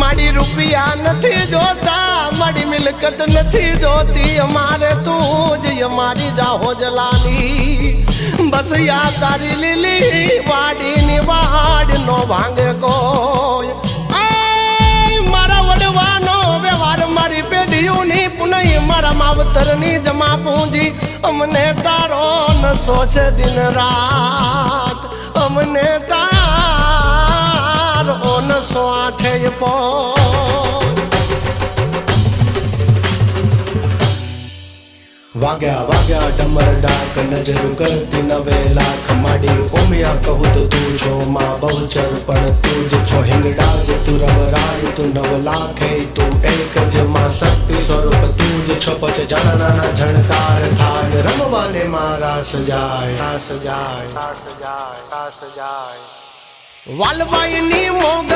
माड़ी रुपया नथी जोता माड़ी मिलकत नथी जोती हमारे तूज हमारी जाहो जलाली बस या तारी लीली वाड़ी निवाड़ नो भांगे को मारा वडवानो व्यवहार मारी पेढ़ियों नी पुनई मारा मावतर नी जमा पूंजी हमने तारो न सोचे दिन रात हमने तारो न स्वाठे पो वाग्या वाग्या डमर डाक नजर करती नवे लाख माड़ी ओमिया कहू तो तू छो मां बहुचर पण तू ज छो हिंगडाज तू रवराज तू नव लाख है तू एक ज मां शक्ति स्वरूप तू ज छो पछे जाना नाना झणकार थाय रमवाने मारा सजाय सजाय सजाय सजाय वालबाई नी मोग